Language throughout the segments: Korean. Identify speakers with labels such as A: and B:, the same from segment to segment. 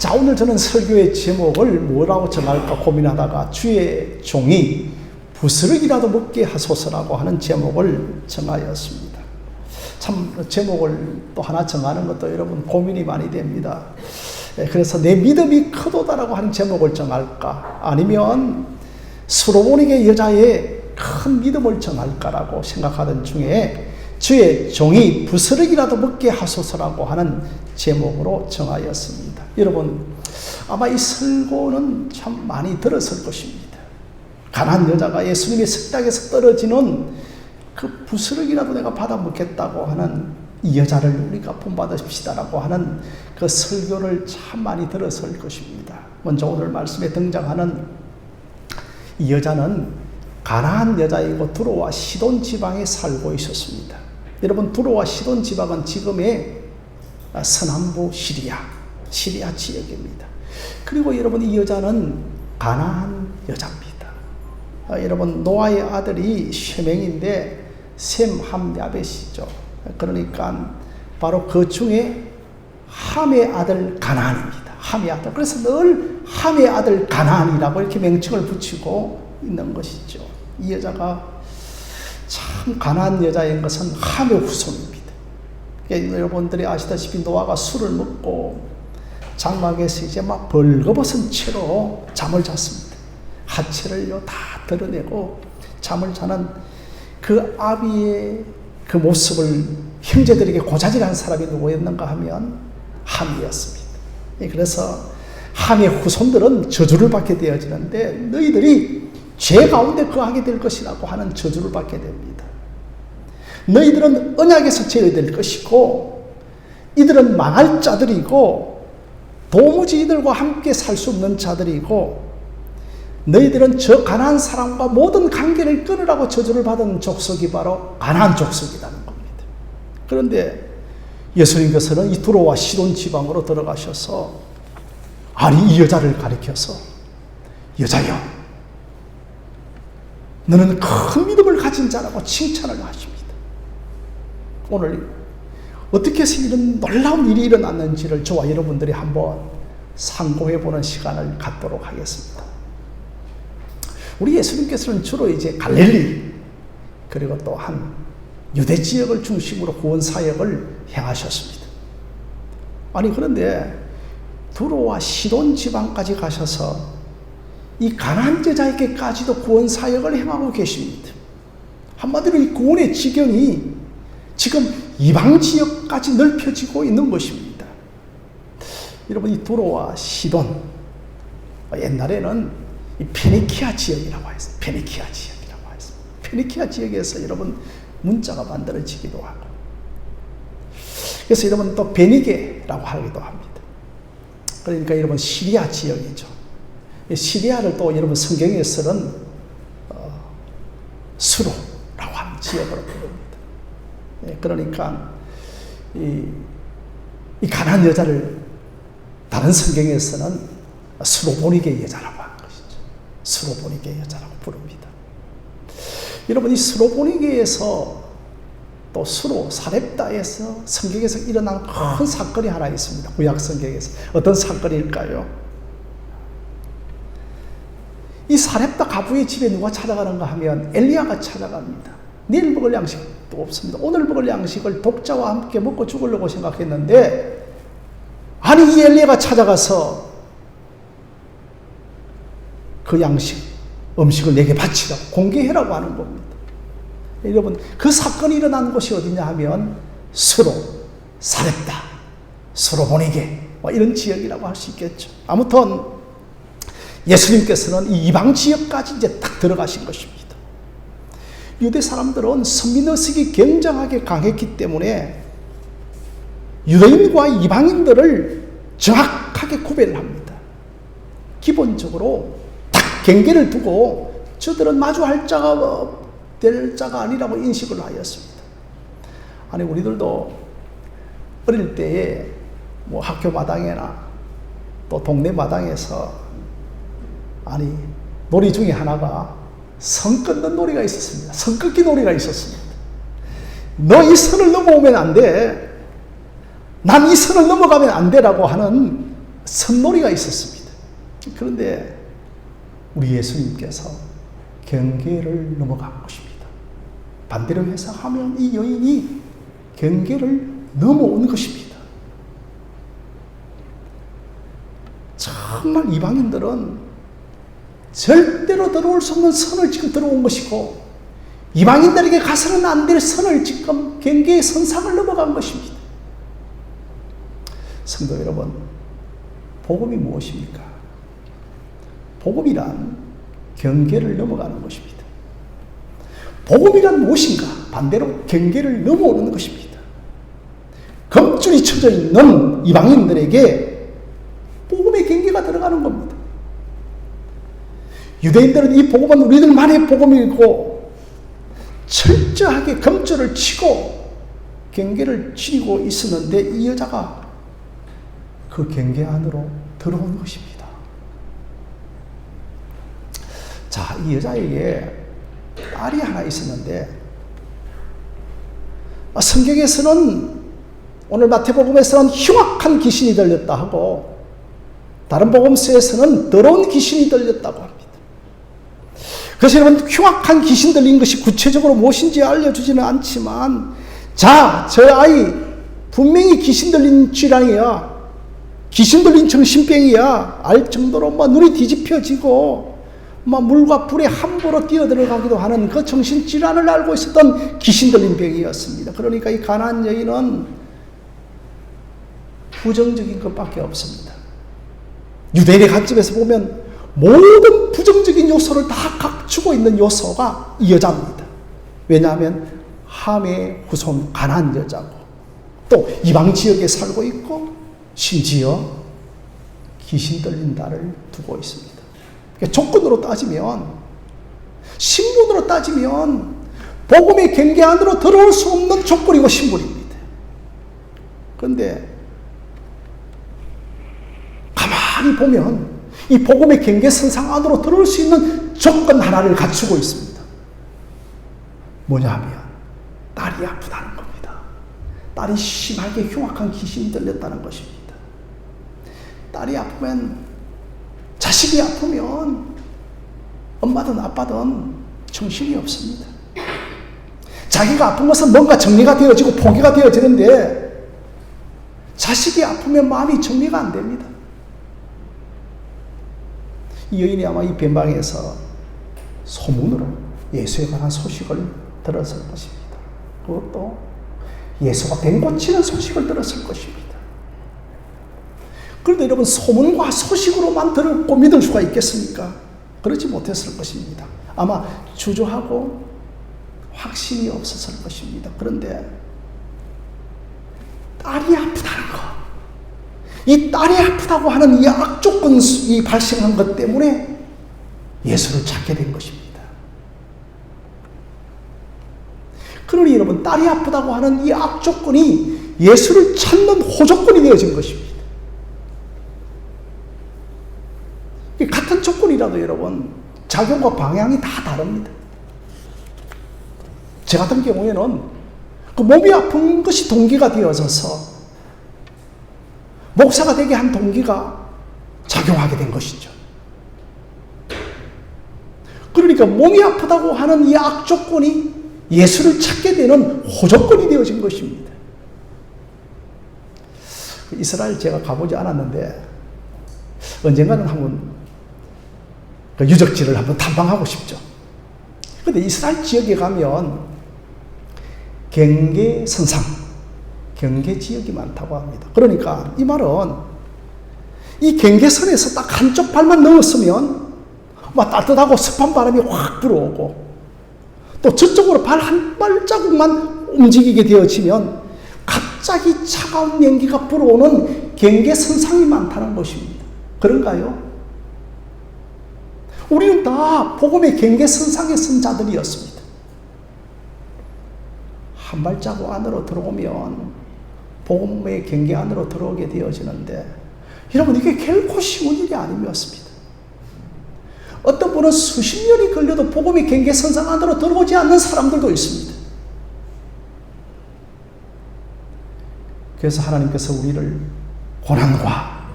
A: 자, 오늘 저는 설교의 제목을 뭐라고 정할까 고민하다가 주의 종이 부스러기라도 먹게 하소서라고 하는 제목을 정하였습니다. 참 제목을 또 하나 정하는 것도 여러분 고민이 많이 됩니다. 그래서 내 믿음이 크도다라고 하는 제목을 정할까, 아니면 수로보니게 여자의 큰 믿음을 정할까라고 생각하던 중에 주의 종이 부스러기라도 먹게 하소서라고 하는 제목으로 정하였습니다. 여러분, 아마 이 설교는 참 많이 들었을 것입니다. 가난한 여자가 예수님의 식탁에서 떨어지는 그 부스러기라도 내가 받아 먹겠다고 하는 이 여자를 우리가 본받으십시다라고 하는 그 설교를 참 많이 들었을 것입니다. 먼저 오늘 말씀에 등장하는 이 여자는 가나안 여자이고 두로와 시돈 지방에 살고 있었습니다. 여러분, 두로와 시돈 지방은 지금의 서남부 시리아 지역입니다. 그리고 여러분, 이 여자는 가나안 여자입니다. 여러분, 노아의 아들이 쉐맹인데 셈, 함, 야벳이죠. 그러니까 바로 그 중에 함의 아들 가나안입니다. 함의 아들. 그래서 늘 함의 아들 가나안이라고 이렇게 명칭을 붙이고 있는 것이죠. 이 여자가 참 가난한 여자인 것은 함의 후손입니다. 그러니까 여러분들이 아시다시피 노아가 술을 먹고 장막에서 이제 막 벌거벗은 채로 잠을 잤습니다. 하체를요 다 드러내고 잠을 자는 그 아비의 그 모습을 형제들에게 고자질한 사람이 누구였는가 하면 함이었습니다. 그래서 함의 후손들은 저주를 받게 되어지는데 너희들이 죄 가운데 거하게 될 것이라고 하는 저주를 받게 됩니다. 너희들은 언약에서 제외될 것이고 이들은 망할 자들이고 도무지 이들과 함께 살 수 없는 자들이고 너희들은 저 가난한 사람과 모든 관계를 끊으라고 저주를 받은 족속이 바로 가나안 족속이라는 겁니다. 그런데 예수님께서는 이 두로와 시돈 지방으로 들어가셔서 아니 이 여자를 가리켜서 여자여 너는 큰 믿음을 가진 자라고 칭찬을 하십니다. 오늘 어떻게 해서 이런 놀라운 일이 일어났는지를 저와 여러분들이 한번 상고해보는 시간을 갖도록 하겠습니다. 우리 예수님께서는 주로 이제 갈릴리 그리고 또한 유대 지역을 중심으로 구원 사역을 행하셨습니다. 아니 그런데 두로와 시돈 지방까지 가셔서 이 가나안 여자에게까지도 구원 사역을 행하고 계십니다. 한마디로 이 구원의 지경이 지금 이방 지역까지 넓혀지고 있는 것입니다. 여러분, 이 두로와 시돈, 옛날에는 이 페니키아 지역이라고 했어요. 페니키아 지역이라고 했어요. 페니키아 지역에서 여러분 문자가 만들어지기도 하고, 그래서 여러분 또 베니게라고 하기도 합니다. 그러니까 여러분 시리아 지역이죠. 시리아를 또 여러분 성경에서는 수로라고 하는 지역으로 부릅니다. 그러니까 이 가난한 여자를 다른 성경에서는 수로보니게 여자라고 하는 것이죠. 수로보니게 여자라고 부릅니다. 여러분, 이 수로보니게에서 또 수로 사렙다에서 성경에서 일어난 큰 사건이 하나 있습니다. 구약 성경에서 어떤 사건일까요? 이 사렙다 가부의 집에 누가 찾아가는가 하면 엘리야가 찾아갑니다. 내일 먹을 양식도 없습니다. 오늘 먹을 양식을 독자와 함께 먹고 죽으려고 생각했는데 아니 이 엘리야가 찾아가서 그 음식을 내게 바치라고 공개해라고 하는 겁니다. 여러분, 그 사건이 일어난 곳이 어디냐 하면 수로, 사렙다, 수로보니게 이런 지역이라고 할 수 있겠죠. 아무튼 예수님께서는 이 이방 지역까지 이제 딱 들어가신 것입니다. 유대 사람들은 선민의식이 굉장하게 강했기 때문에 유대인과 이방인들을 정확하게 구별을 합니다. 기본적으로 딱 경계를 두고 저들은 마주할 자가 될 자가 아니라고 인식을 하였습니다. 아니 우리들도 어릴 때에 뭐 학교 마당이나 또 동네 마당에서 아니 놀이 중에 하나가 선 끊는 놀이가 있었습니다. 선 끊기 놀이가 있었습니다. 너 이 선을 넘어오면 안 돼. 난 이 선을 넘어가면 안 되라고 하는 선놀이가 있었습니다. 그런데 우리 예수님께서 경계를 넘어간 것입니다. 반대로 해석하면 이 여인이 경계를 넘어온 것입니다. 정말 이방인들은 절대로 들어올 수 없는 선을 지금 들어온 것이고, 이방인들에게 가서는 안 될 선을 지금 경계의 선상을 넘어간 것입니다. 성도 여러분, 복음이 무엇입니까? 복음이란 경계를 넘어가는 것입니다. 복음이란 무엇인가? 반대로 경계를 넘어오는 것입니다. 검줄이 쳐져 있는 이방인들에게 복음의 경계가 들어가는 겁니다. 유대인들은 이 복음은 우리들만의 복음이고 철저하게 검줄을 치고 경계를 지니고 있었는데, 이 여자가 그 경계 안으로 들어온 것입니다. 자, 이 여자에게 딸이 하나 있었는데, 성경에서는, 오늘 마태복음에서는 흉악한 귀신이 들렸다 하고, 다른 복음서에서는 더러운 귀신이 들렸다고 합니다. 그래서 여러분, 흉악한 귀신 들린 것이 구체적으로 무엇인지 알려주지는 않지만, 자, 저 아이 분명히 귀신 들린 질환이야, 귀신 들린 정신병이야 알 정도로 막 눈이 뒤집혀지고 막 물과 불에 함부로 뛰어들어가기도 하는 그 정신질환을 앓고 있었던 귀신 들린 병이었습니다. 그러니까 이 가나안 여인은 부정적인 것밖에 없습니다. 유대인의 관점에서 보면 모든 부정적인 요소를 다 갖추고 있는 요소가 이 여자입니다. 왜냐하면 함의 후손 가나안 여자고, 또 이방 지역에 살고 있고, 심지어 귀신 들린 딸을 두고 있습니다. 그러니까 조건으로 따지면, 신분으로 따지면 복음의 경계 안으로 들어올 수 없는 조건이고 신분입니다. 그런데 가만히 보면 이 복음의 경계선상 안으로 들어올 수 있는 조건 하나를 갖추고 있습니다. 뭐냐 하면 딸이 아프다는 겁니다. 딸이 심하게 흉악한 귀신이 들렸다는 것입니다. 딸이 아프면, 자식이 아프면 엄마든 아빠든 정신이 없습니다. 자기가 아픈 것은 뭔가 정리가 되어지고 포기가 되어지는데, 자식이 아프면 마음이 정리가 안 됩니다. 이 여인이 아마 이 변방에서 소문으로 예수에 관한 소식을 들었을 것입니다. 그것도 예수가 뱀 고치는 소식을 들었을 것입니다. 그런데 여러분, 소문과 소식으로만 듣고 믿을 수가 있겠습니까? 그러지 못했을 것입니다. 아마 주저하고 확신이 없었을 것입니다. 그런데 딸이 아프다는 것, 이 딸이 아프다고 하는 이 악조건이 발생한 것 때문에 예수를 찾게 된 것입니다. 그러니 여러분, 딸이 아프다고 하는 이 악조건이 예수를 찾는 호조건이 되어진 것입니다. 같은 조건이라도 여러분, 작용과 방향이 다 다릅니다. 저 같은 경우에는 그 몸이 아픈 것이 동기가 되어져서 목사가 되게 한 동기가 작용하게 된 것이죠. 그러니까 몸이 아프다고 하는 이 악조건이 예수를 찾게 되는 호조건이 되어진 것입니다. 이스라엘 제가 가보지 않았는데 언젠가는 한번 그 유적지를 한번 탐방하고 싶죠. 그런데 이스라엘 지역에 가면 경계선상, 경계지역이 많다고 합니다. 그러니까 이 말은 이 경계선에서 딱 한쪽 발만 넣었으면 막 따뜻하고 습한 바람이 확 불어오고, 또 저쪽으로 발 한 발자국만 움직이게 되어지면 갑자기 차가운 연기가 불어오는 경계선상이 많다는 것입니다. 그런가요? 우리는 다 복음의 경계선상에 선 자들이었습니다. 한 발자국 안으로 들어오면 복음의 경계 안으로 들어오게 되어지는데, 여러분, 이게 결코 쉬운 일이 아니었습니다. 어떤 분은 수십 년이 걸려도 복음의 경계선상 안으로 들어오지 않는 사람들도 있습니다. 그래서 하나님께서 우리를 고난과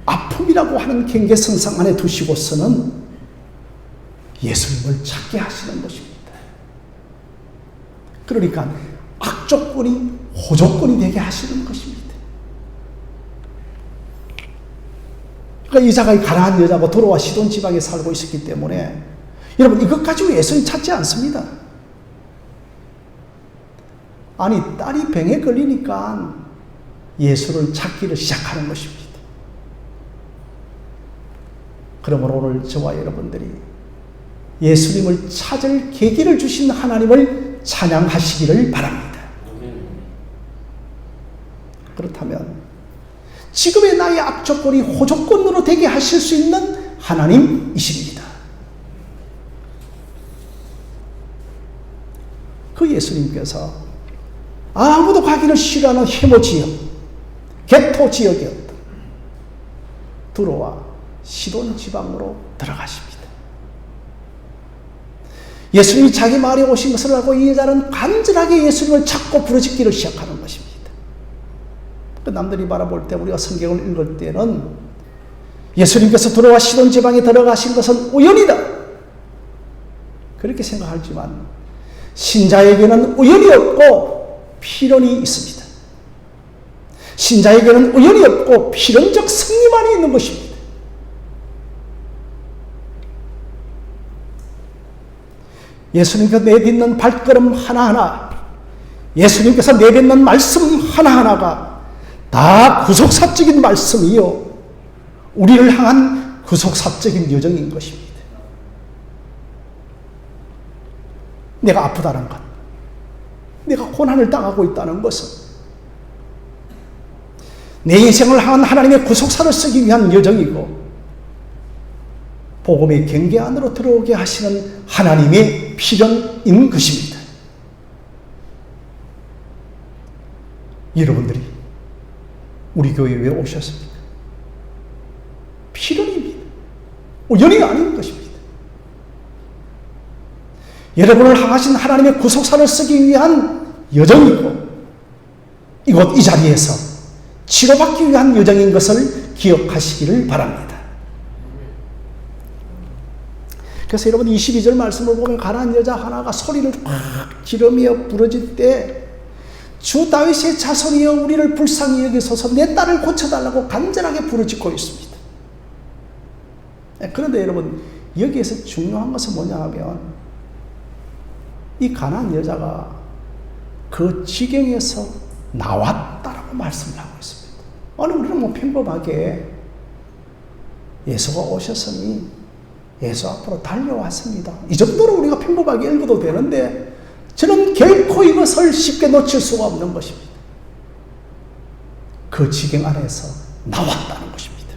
A: 아픔이라고 하는 경계선상 안에 두시고서는 예수님을 찾게 하시는 것입니다. 그러니까 악조건이 호조건이 되게 하시는 것입니다. 그러니까 이자가 가난한 여자고 도로와 시돈 지방에 살고 있었기 때문에 여러분 이것 가지고 예수님 찾지 않습니다. 아니 딸이 병에 걸리니까 예수를 찾기를 시작하는 것입니다. 그러므로 오늘 저와 여러분들이 예수님을 찾을 계기를 주신 하나님을 찬양하시기를 바랍니다. 그렇다면 지금의 나의 악조건이 호조건으로 되게 하실 수 있는 하나님이십니다. 그 예수님께서 아무도 가기를 싫어하는 해모 지역, 개토 지역이었던 두로와 시돈 지방으로 들어가십니다. 예수님이 자기 마을에 오신 것을 알고 이 여자는 간절하게 예수님을 찾고 부르짖기를 시작하는 것입니다. 그 남들이 바라볼 때 우리가 성경을 읽을 때는 예수님께서 두로와 시돈 지방에 들어가신 것은 우연이다 그렇게 생각하지만 신자에게는 우연이 없고 필연이 있습니다. 신자에게는 우연이 없고 필연적 승리만이 있는 것입니다. 예수님께서 내딛는 발걸음 하나하나, 예수님께서 내뱉는 말씀 하나하나가 다 구속사적인 말씀이요 우리를 향한 구속사적인 여정인 것입니다. 내가 아프다는 것, 내가 고난을 당하고 있다는 것은 내 인생을 향한 하나님의 구속사를 쓰기 위한 여정이고 복음의 경계 안으로 들어오게 하시는 하나님의 필연인 것입니다. 여러분들이 우리 교회에 왜 오셨습니까? 필연입니다. 우연이 아닌 것입니다. 여러분을 향하신 하나님의 구속사를 쓰기 위한 여정이고 이곳 이 자리에서 치료받기 위한 여정인 것을 기억하시기를 바랍니다. 그래서 여러분 22절 말씀을 보면 가난한 여자 하나가 소리를 확 지르며 부르짖을 때 주 다윗의 자손이여 우리를 불쌍히 여기소서 내 딸을 고쳐달라고 간절하게 부르짖고 있습니다. 그런데 여러분 여기에서 중요한 것은 뭐냐 하면 이 가난한 여자가 그 지경에서 나왔다라고 말씀을 하고 있습니다. 아니 우리는 뭐 평범하게 예수가 오셨으니 예수 앞으로 달려왔습니다. 이 정도로 우리가 평범하게 읽어도 되는데 저는 결코 이것을 쉽게 놓칠 수가 없는 것입니다. 그 지경 안에서 나왔다는 것입니다.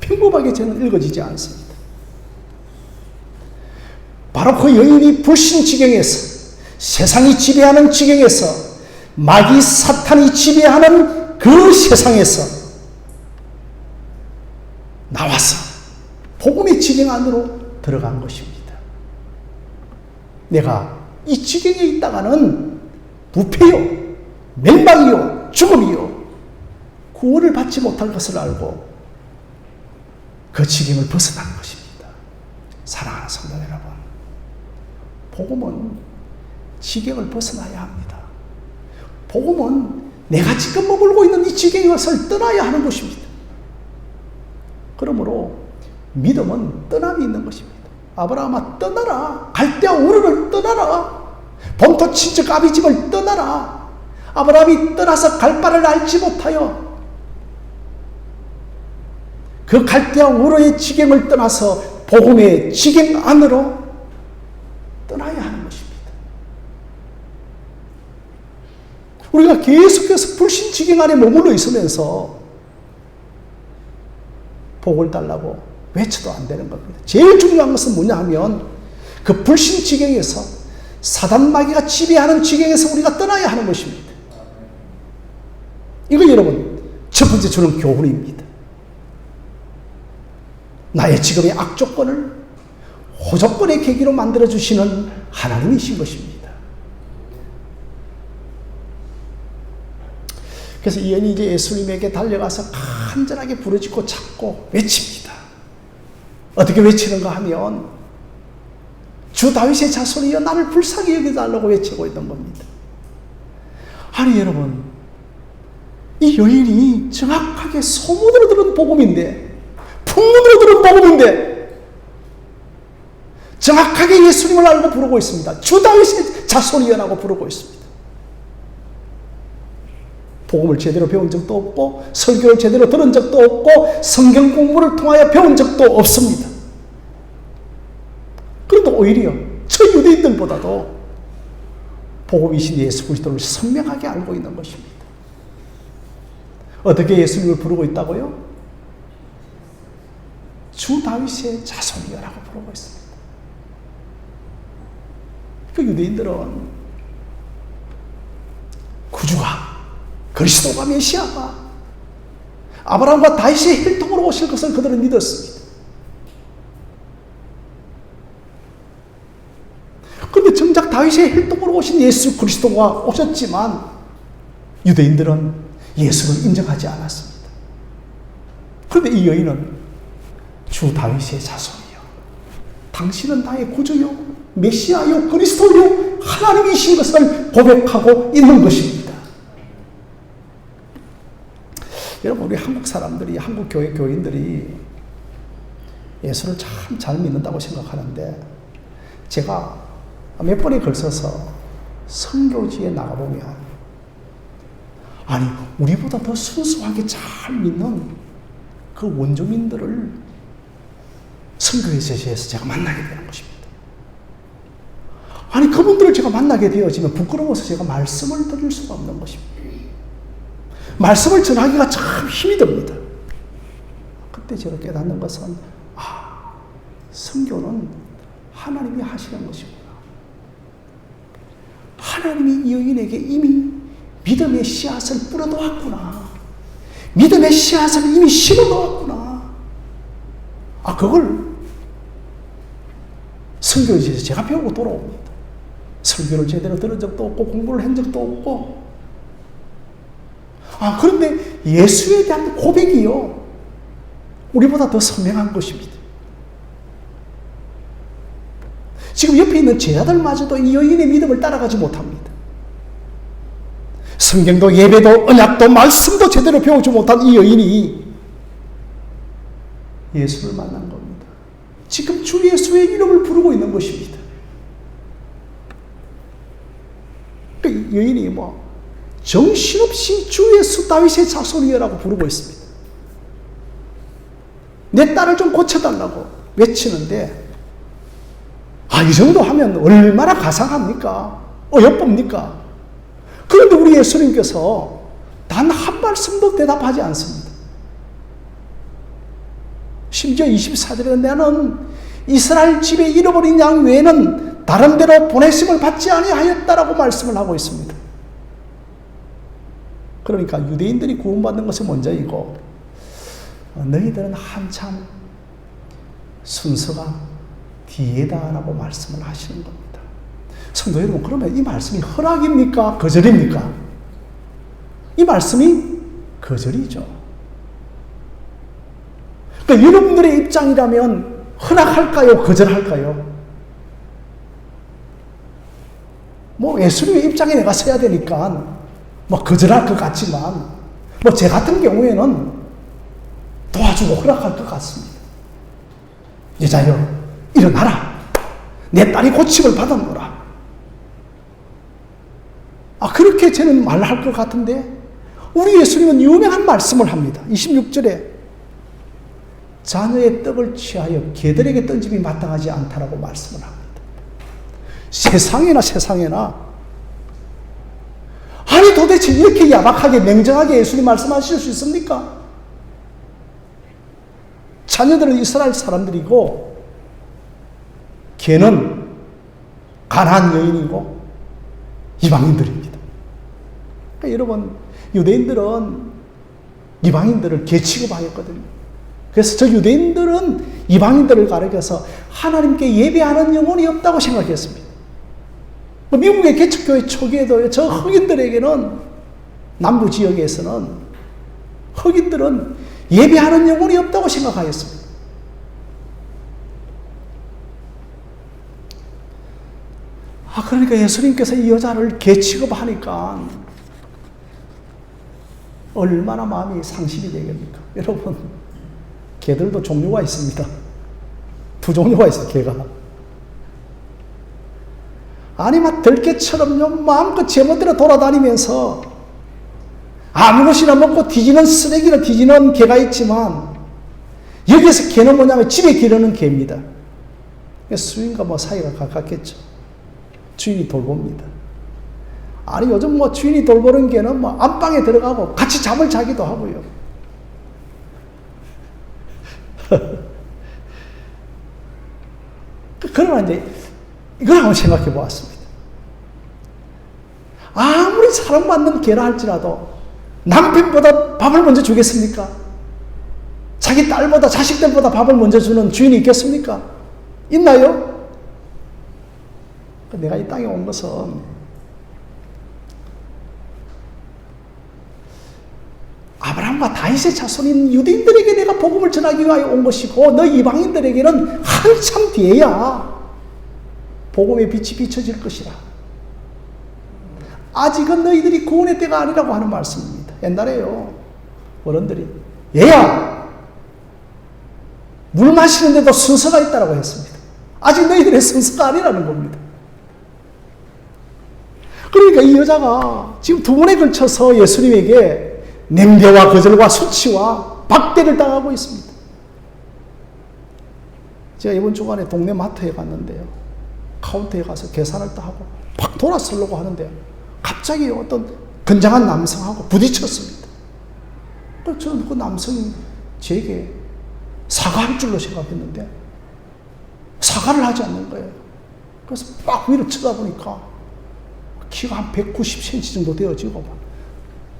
A: 평범하게 저는 읽어지지 않습니다. 바로 그 여인이 불신 지경에서 세상이 지배하는 지경에서 마귀 사탄이 지배하는 그 세상에서 나와서 복음의 지경 안으로 들어간 것입니다. 내가 이 지경에 있다가는 부패요, 멸망이요, 죽음이요, 구원을 받지 못할 것을 알고 그 지경을 벗어난 것입니다. 사랑하는 성도 여러분, 복음은 지경을 벗어나야 합니다. 복음은 내가 지금 머물고 있는 이 지경의 것을 떠나야 하는 것입니다. 그러므로 믿음은 떠남이 있는 것입니다. 아브라함아 떠나라. 갈대아 우르를 떠나라. 본토 친척 아비집을 떠나라. 아브라함이 떠나서 갈 바를 알지 못하여 그 갈대아 우르의 지경을 떠나서 복음의 지경 안으로 떠나야 하는 것입니다. 우리가 계속해서 불신 지경 안에 머물러 있으면서 복을 달라고 외쳐도 안 되는 겁니다. 제일 중요한 것은 뭐냐 하면 그 불신 지경에서 사단 마귀가 지배하는 지경에서 우리가 떠나야 하는 것입니다. 이거 여러분 첫 번째 주는 교훈입니다. 나의 지금의 악조건을 호조건의 계기로 만들어주시는 하나님이신 것입니다. 그래서 이 여인이 이제 예수님에게 달려가서 간절하게 부르짖고 찾고 외칩니다. 어떻게 외치는가 하면 주 다윗의 자손이여 나를 불쌍히 여겨달라고 외치고 있는 겁니다. 아니 여러분, 이 여인이 정확하게 소문으로 들은 복음인데, 풍문으로 들은 복음인데 정확하게 예수님을 알고 부르고 있습니다. 주 다윗의 자손이여라고 부르고 있습니다. 복음을 제대로 배운 적도 없고 설교를 제대로 들은 적도 없고 성경 공부를 통하여 배운 적도 없습니다. 그런데 오히려 저 유대인들보다도 복음이신 예수 그리스도를 선명하게 알고 있는 것입니다. 어떻게 예수님을 부르고 있다고요? 주 다윗의 자손이여라고 부르고 있습니다. 그 유대인들은 구주가, 그리스도가, 메시아가 아브라함과 다윗의 혈통으로 오실 것을 그들은 믿었습니다. 그런데 정작 다윗의 혈통으로 오신 예수 그리스도가 오셨지만 유대인들은 예수를 인정하지 않았습니다. 그런데 이 여인은 주 다윗의 자손이요, 당신은 나의 구주요, 메시아요, 그리스도요, 하나님이신 것을 고백하고 있는 것입니다. 여러분, 우리 한국 사람들이, 한국 교회 교인들이 예수를 참 잘 믿는다고 생각하는데, 제가 몇 번에 걸쳐서 선교지에 나가보면, 아니 우리보다 더 순수하게 잘 믿는 그 원주민들을 선교회에서 제가 만나게 되는 것입니다. 아니 그분들을 제가 만나게 되어지면 부끄러워서 제가 말씀을 드릴 수가 없는 것입니다. 말씀을 전하기가 참 힘이 듭니다. 그때 제가 깨닫는 것은, 선교는 하나님이 하시는 것이구나. 하나님이 이 여인에게 이미 믿음의 씨앗을 뿌려놓았구나. 믿음의 씨앗을 이미 심어놓았구나. 그걸 선교지에서 제가 배우고 돌아옵니다. 설교를 제대로 들은 적도 없고 공부를 한 적도 없고. 그런데 예수에 대한 고백이요, 우리보다 더 선명한 것입니다. 지금 옆에 있는 제자들마저도 이 여인의 믿음을 따라가지 못합니다. 성경도 예배도 언약도 말씀도 제대로 배우지 못한 이 여인이 예수를 만난 겁니다. 지금 주 예수의 이름을 부르고 있는 것입니다. 그 여인이 정신없이 주 예수 다윗의 자손이여라고 부르고 있습니다. 내 딸을 좀 고쳐달라고 외치는데, 이 정도 하면 얼마나 가상합니까? 어여쁩니까? 그런데 우리 예수님께서 단 한 말씀도 대답하지 않습니다. 심지어 24절에 나는 이스라엘 집에 잃어버린 양 외에는 다른 데로 보내심을 받지 아니하였다라고 말씀을 하고 있습니다. 그러니까 유대인들이 구원받는 것이 먼저이고 너희들은 한참 순서가 뒤에다라고 말씀을 하시는 겁니다. 성도 여러분, 그러면 이 말씀이 허락입니까? 거절입니까? 이 말씀이 거절이죠. 그러니까 여러분들의 입장이라면 허락할까요? 거절할까요? 예수님의 입장에 내가 서야 되니까 거절할 것 같지만, 제 같은 경우에는 도와주고 허락할 것 같습니다. 여자여, 일어나라. 내 딸이 고침을 받았노라. 그렇게 저는 말할 것 같은데, 우리 예수님은 유명한 말씀을 합니다. 26절에 자녀의 떡을 취하여 개들에게 던짐이 마땅하지 않다라고 말씀을 합니다. 세상에나 아니 도대체 이렇게 야박하게 냉정하게 예수님 말씀하실 수 있습니까? 자녀들은 이스라엘 사람들이고 개는 가나안 여인이고 이방인들입니다. 그러니까 여러분, 유대인들은 이방인들을 개 취급하였거든요. 그래서 저 유대인들은 이방인들을 가리켜서 하나님께 예배하는 영혼이 없다고 생각했습니다. 미국의 개척교회 초기에도 저 흑인들에게는 남부 지역에서는 흑인들은 예배하는 영혼이 없다고 생각하였습니다. 그러니까 예수님께서 이 여자를 개 취급하니까 얼마나 마음이 상심이 되겠습니까? 여러분, 개들도 종류가 있습니다. 두 종류가 있어요, 개가. 아니, 막 들개처럼요, 마음껏 제멋대로 돌아다니면서 아무것이나 먹고 뒤지는 쓰레기나 뒤지는 개가 있지만, 여기서 개는 뭐냐면 집에 기르는 개입니다. 수인과 뭐 사이가 가깝겠죠. 주인이 돌봅니다. 아니, 요즘 뭐 주인이 돌보는 개는 뭐 안방에 들어가고 같이 잠을 자기도 하고요. 그러나 이제 이걸 한번 생각해 보았습니다. 아무리 사랑받는 개라 할지라도 남편보다 밥을 먼저 주겠습니까? 자기 딸보다 자식들보다 밥을 먼저 주는 주인이 있겠습니까? 있나요? 내가 이 땅에 온 것은 아브라함과 다윗의 자손인 유대인들에게 내가 복음을 전하기 위하여 온 것이고, 너 이방인들에게는 한참 뒤에야 복음의 빛이 비춰질 것이라. 아직은 너희들이 구원의 때가 아니라고 하는 말씀입니다. 옛날에요, 어른들이 얘야, 물 마시는데도 순서가 있다고 했습니다. 아직 너희들의 순서가 아니라는 겁니다. 그러니까 이 여자가 지금 두 번에 걸쳐서 예수님에게 냄새와 거절과 수치와 박대를 당하고 있습니다. 제가 이번 주간에 동네 마트에 갔는데요, 카운터에 가서 계산을 딱 하고 팍 돌아서려고 하는데 갑자기 어떤 건장한 남성하고 부딪혔습니다. 저는 그 남성이 제게 사과할 줄로 생각했는데 사과를 하지 않는 거예요. 그래서 막 위로 쳐다보니까 키가 한 190cm 정도 되어지고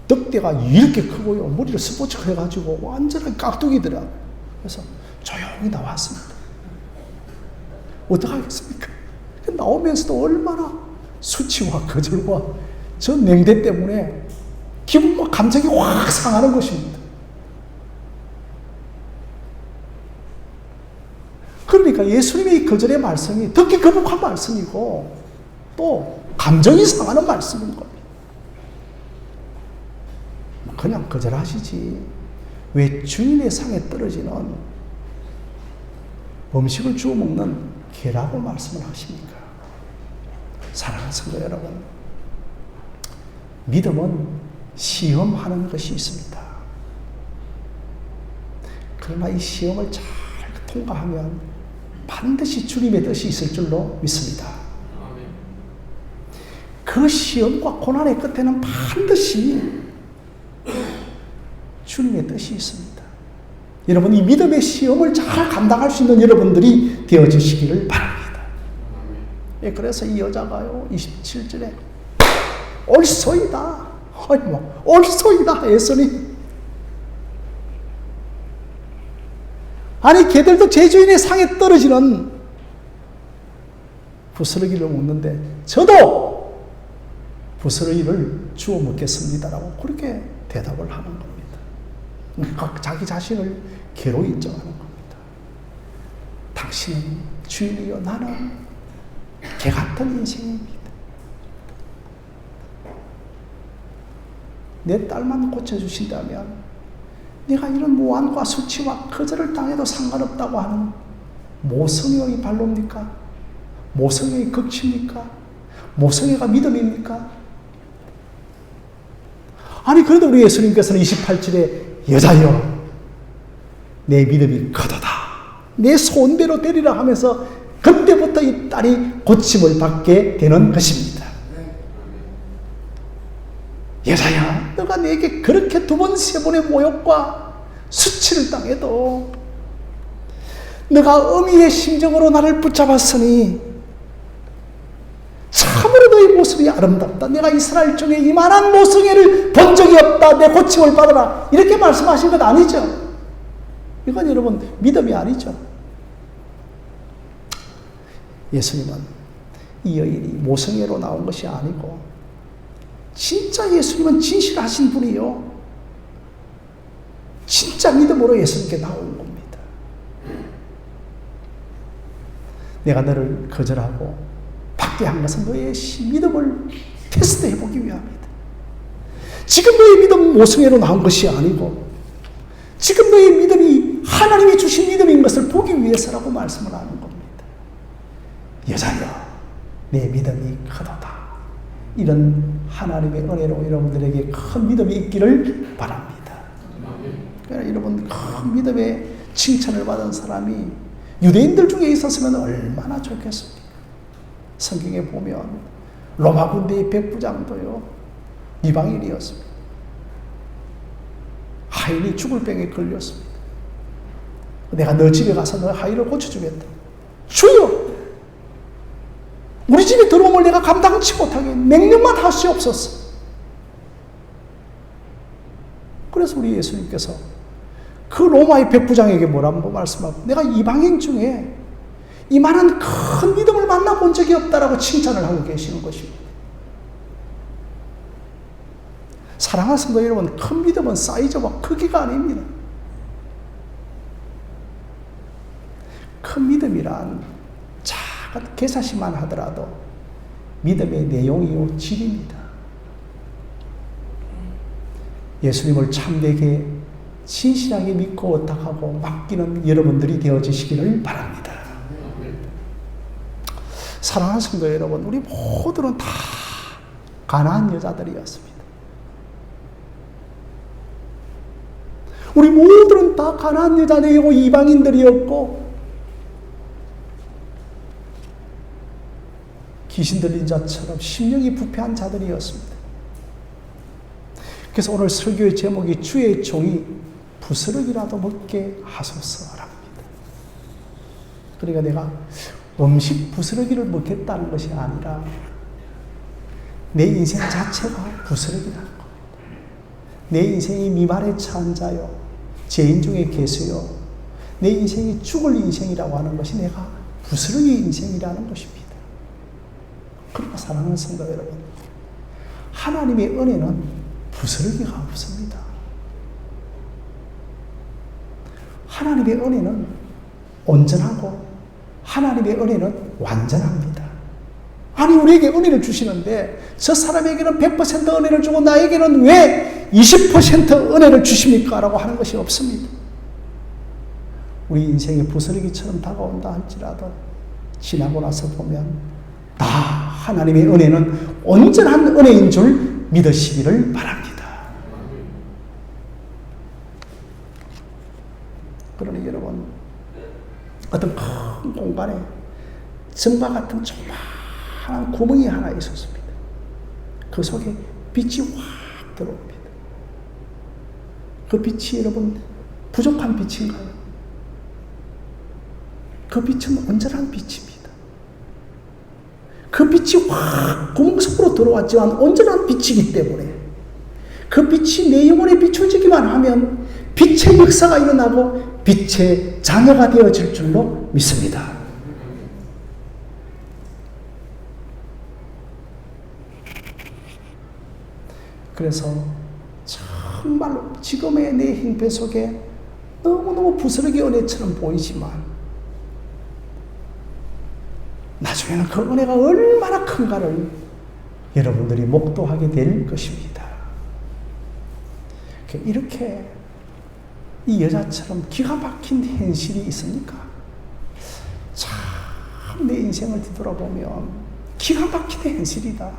A: 늑대가 이렇게 크고요, 머리를 스포츠카 해가지고 완전히 깍두기더라. 그래서 조용히 나왔습니다. 어떡하겠습니까? 나오면서도 얼마나 수치와 거절과 저 냉대 때문에 기분과 감정이 확 상하는 것입니다. 그러니까 예수님의 이 거절의 말씀이 듣기 거북한 말씀이고 또 감정이 상하는 말씀인 겁니다. 그냥 거절하시지 왜 주인의 상에 떨어지는 음식을 주워 먹는 개라고 말씀을 하십니까? 사랑하는 성도 여러분, 믿음은 시험하는 것이 있습니다. 그러나 이 시험을 잘 통과하면 반드시 주님의 뜻이 있을 줄로 믿습니다. 그 시험과 고난의 끝에는 반드시 주님의 뜻이 있습니다. 여러분, 이 믿음의 시험을 잘 감당할 수 있는 여러분들이 되어주시기를 바랍니다. 예, 그래서 이 여자가요, 27절에 옳소이다. 옳소이다. 예수님. 아니, 걔들도 제 주인의 상에 떨어지는 부스러기를 먹는데 저도 부스러기를 주워 먹겠습니다라고 그렇게 대답을 하는 겁니다. 그러니까 자기 자신을 개로 인정하는 겁니다. 당신은 주인이요, 나는 개 같은 인생입니다. 내 딸만 고쳐주신다면 내가 이런 무한과 수치와 거절을 당해도 상관없다고 하는 모성애의 발로입니까? 모성애의 극치입니까? 모성애가 믿음입니까? 아니, 그래도 우리 예수님께서는 28절에 여자여, 내 믿음이 크도다. 내 소원대로 되리라 하면서 그때부터 이 딸이 고침을 받게 되는 것입니다. 여자야, 너가 내게 그렇게 두 번, 세 번의 모욕과 수치를 당해도 너가 어미의 심정으로 나를 붙잡았으니 참으로 너의 모습이 아름답다. 내가 이스라엘 중에 이만한 모성애를 본 적이 없다. 내 고침을 받아라. 이렇게 말씀하신 것 아니죠? 이건 여러분 믿음이 아니죠. 예수님은 이 여인이 모성애로 나온 것이 아니고 진짜 예수님은 진실하신 분이요. 진짜 믿음으로 예수님께 나온 겁니다. 내가 너를 거절하고 박대한 것은 너의 믿음을 테스트해보기 위함이다. 지금 너의 믿음은 모성애로 나온 것이 아니고 지금 너의 믿음이 하나님이 주신 믿음인 것을 보기 위해서라고 말씀을 하는 겁니다. 여자여, 내 믿음이 크도다. 이런 하나님의 은혜로 여러분들에게 큰 믿음이 있기를 바랍니다. 그러니까 여러분, 큰 믿음의 칭찬을 받은 사람이 유대인들 중에 있었으면 얼마나 좋겠습니까? 성경에 보면 로마 군대의 백부장도요, 이방인이었습니다. 하인이 죽을 병에 걸렸습니다. 내가 너 집에 가서 너 하인을 고쳐주겠다. 주여! 우리 집에 들어오면 내가 감당치 못하게 맹령만 하시옵소서. 그래서 우리 예수님께서 그 로마의 백부장에게 뭐라고 말씀하고, 내가 이방인 중에 이만한 큰 믿음을 만나본 적이 없다라고 칭찬을 하고 계시는 것입니다. 사랑하는 성도 여러분, 큰 믿음은 사이즈와 크기가 아닙니다. 큰 믿음이란 작은 개사시만 하더라도 믿음의 내용이요 질입니다. 예수님을 참되게 진실하게 믿고 의탁하고 맡기는 여러분들이 되어지시기를 바랍니다. 사랑하는 성도 여러분, 우리 모두는 다 가난한 여자들이었습니다. 우리 모두는 다 가난한 여자들이고 이방인들이었고 귀신 들린 자처럼 심령이 부패한 자들이었습니다. 그래서 오늘 설교의 제목이 주의 종이 부스러기라도 먹게 하소서랍니다. 그러니까 내가 음식 부스러기를 먹겠다는 것이 아니라 내 인생 자체가 부스러기라는 겁니다. 내 인생이 미말에 처한 자요, 죄인 중에 계세요. 내 인생이 죽을 인생이라고 하는 것이 내가 부스러기 인생이라는 것입니다. 그러나 사랑하는 성도 여러분, 하나님의 은혜는 부스러기가 없습니다. 하나님의 은혜는 온전하고 하나님의 은혜는 완전합니다. 아니, 우리에게 은혜를 주시는데 저 사람에게는 100% 은혜를 주고 나에게는 왜 20% 은혜를 주십니까? 라고 하는 것이 없습니다. 우리 인생의 부스러기처럼 다가온다 할지라도 지나고 나서 보면 다 하나님의 은혜는 온전한 은혜인 줄 믿으시기를 바랍니다. 그러니 여러분, 어떤 큰 공간에 정바 같은 조그마한 구멍이 하나 있었습니다. 그 속에 빛이 확 들어옵니다. 그 빛이 여러분 부족한 빛인가요? 그 빛은 온전한 빛입니다. 그 빛이 확 구멍 속으로 들어왔지만 온전한 빛이기 때문에 그 빛이 내 영혼에 비춰지기만 하면 빛의 역사가 일어나고 빛의 자녀가 되어질 줄로 믿습니다. 그래서 정말로 지금의 내 형편 속에 너무너무 부스러기 은혜처럼 보이지만 나중에는 그 은혜가 얼마나 큰가를 여러분들이 목도하게 될 것입니다. 이렇게 이 여자처럼 기가 막힌 현실이 있습니까? 참 내 인생을 뒤돌아보면 기가 막힌 현실이다.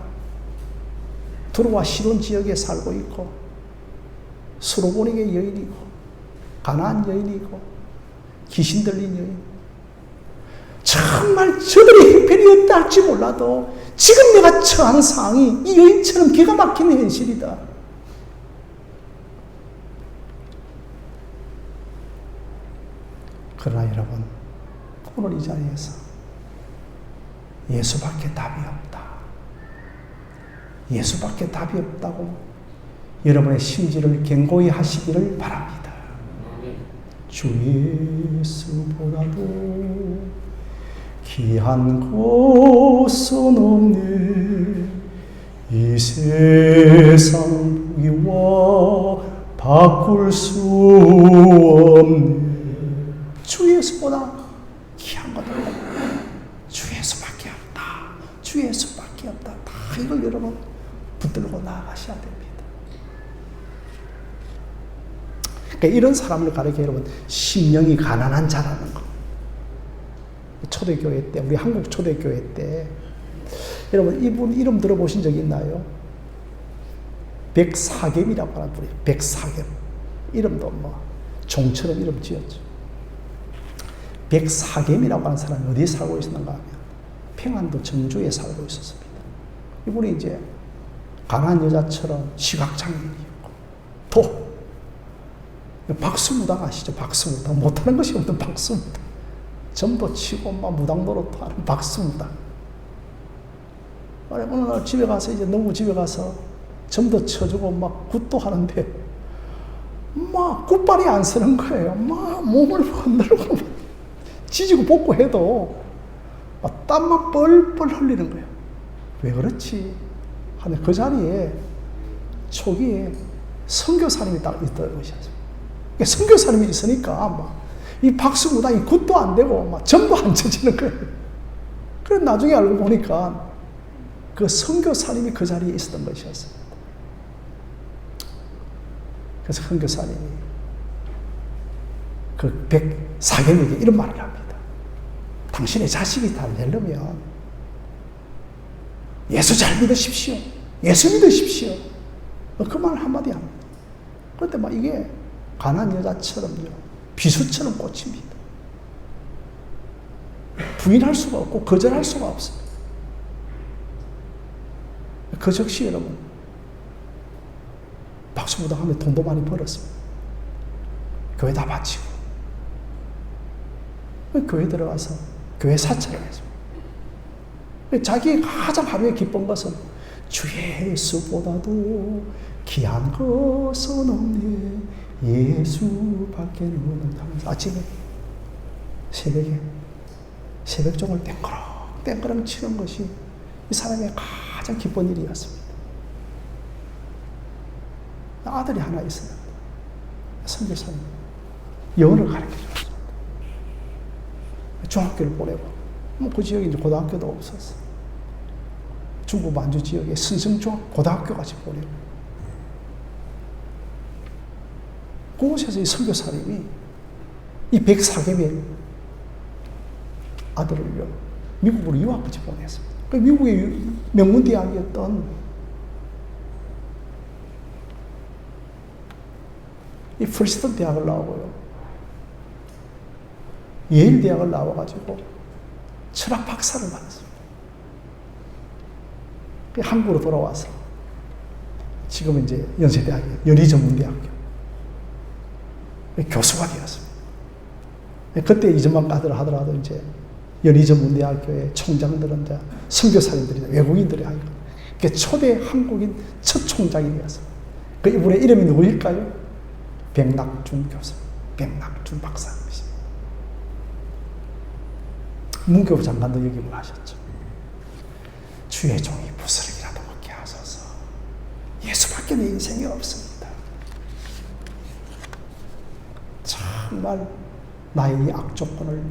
A: 두로와 시돈 지역에 살고 있고 수로보닉의 여인이고 가나안 여인이고 귀신 들린 여인, 정말 저들의 형편이 어떠 할지 몰라도 지금 내가 처한 상황이 이 여인처럼 기가 막힌 현실이다. 그러나 여러분, 오늘 이 자리에서 예수밖에 답이 없다, 예수밖에 답이 없다고 여러분의 심지를 견고히 하시기를 바랍니다. 주 예수보다도 귀한 것은 없네, 이 세상 위와 바꿀 수 없네. 주 예수보다 귀한 것은 주 예수밖에 없다. 주 예수밖에 없다. 다 이걸 여러분 붙들고 나아가셔야 됩니다. 그러니까 이런 사람을 가리켜 여러분 심령이 가난한 자라는 거. 초대교회 때, 우리 한국 초대교회 때 여러분 이분 이름 들어보신 적 있나요? 백사겸이라고 하는 분이에요. 백사겸. 이름도 뭐 종처럼 이름 지었죠. 백사겸이라고 하는 사람이 어디에 살고 있었는가 하면 평안도 정주에 살고 있었습니다. 이분이 이제 가난한 여자처럼 시각장애인이었고 또 박수무당 아시죠? 박수무당. 못하는 것이 없는 박수무당. 점도 치고 막 무당 노릇도 하는 박수무당. 어느 날 집에 가서 이제 농구 집에 가서 점도 쳐주고 막 굿도 하는데 막 굿발이 안 서는 거예요. 막 몸을 흔들고 지지고 볶고 해도 막 땀만 뻘뻘 흘리는 거예요. 왜 그렇지? 하는 그 자리에 초기에 선교사님이 딱 있던 것이었어요. 선교사님이 있으니까 막 이 박수무당이 굿도 안 되고 막 점도 안 쳐지는 거예요. 그래서 나중에 알고 보니까 그 선교사님이 그 자리에 있었던 것이었어요. 그래서 선교사님이 그 백사겸에게 이런 말을 합니다. 당신의 자식이 잘 되려면 예수 잘 믿으십시오. 예수 믿으십시오. 그 말 한마디 합니다. 그런데 막 이게 가난한 여자처럼요. 비수처럼 꽂힙니다. 부인할 수가 없고 거절할 수가 없습니다. 그 즉시 여러분 박수무당 하면 돈도 많이 벌었습니다. 교회 다 바치고 교회 들어가서 교회 사찰을 했습니다. 자기의 가장 하루에 기쁜 것은 주 예수보다도 귀한 것은 없네. 예수밖에는 없다. 아침에 새벽에 새벽종을 땡그랑 치는 것이 이 사람의 가장 기쁜 일이었습니다. 아들이 하나 있어요. 선교사님. 영어를 가르쳐 줬습니다. 중학교를 보내고, 그 지역에 이제 고등학교도 없었어. 중국 만주 지역에 신성중학 고등학교까지 보내고. 그곳에서 이 선교사님이 이 백사겸의 아들을요, 미국으로 유학까지 보냈습니다. 그 미국의 명문대학이었던 이 프리스턴 대학을 나오고요, 예일 대학을 나와가지고 철학 박사를 받았습니다. 한국으로 돌아와서 지금은 이제 연세대학이에요. 연희전문대학교 교수가 되었습니다. 그때 이전만 가더라 하더라도 이제 연희전문대학교의 총장들은 이제 선교사님들이 외국인들이 아니고 초대 한국인 첫 총장이 되었습니다. 그 이분의 이름이 누구일까요? 백낙준 교수, 백낙준 박사님이십니다. 문교부 장관도 역임을 하셨죠. 주의 종이 부스럼이라도 먹게 하소서. 예수밖에 내 인생에 없습니다. 정말 나의 이 악조건을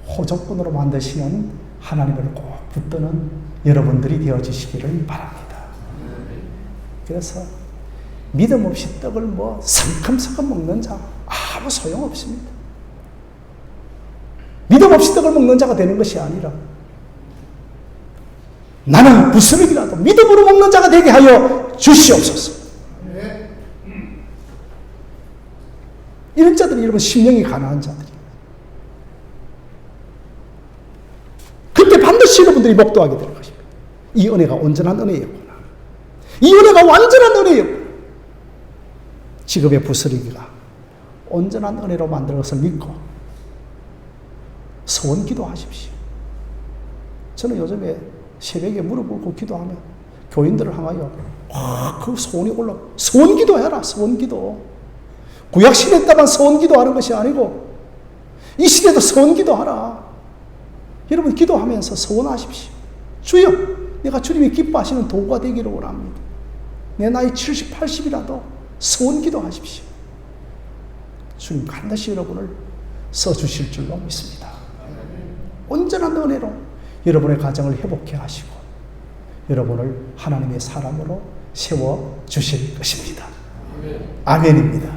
A: 호조건으로 만드시는 하나님을 꼭 붙드는 여러분들이 되어주시기를 바랍니다. 그래서 믿음 없이 떡을 뭐 성큼성큼 먹는 자 아무 소용없습니다. 믿음 없이 떡을 먹는 자가 되는 것이 아니라 나는 부스럼이라도 믿음으로 먹는 자가 되게 하여 주시옵소서. 이런 자들이 여러분 심령이 가난한 자들이에요. 그때 반드시 여러분들이 목도하게 될 것입니다. 이 은혜가 온전한 은혜였구나. 이 은혜가 완전한 은혜였구나. 지금의 부스러기가 온전한 은혜로 만든 것을 믿고 소원 기도하십시오. 저는 요즘에 새벽에 무릎 꿇고 기도하면 교인들을 향하여 그 소원이 올라. 소원 기도해라. 소원 기도. 구약시대 때만 소원 기도하는 것이 아니고 이 시대도 소원 기도하라. 여러분 기도하면서 소원하십시오. 주여 내가 주님이 기뻐하시는 도구가 되기를 원합니다. 내 나이 70, 80이라도 서원 기도하십시오. 주님 반드시 여러분을 써주실 줄로 믿습니다. 온전한 은혜로 여러분의 가정을 회복해 하시고 여러분을 하나님의 사람으로 세워주실 것입니다. 아멘입니다.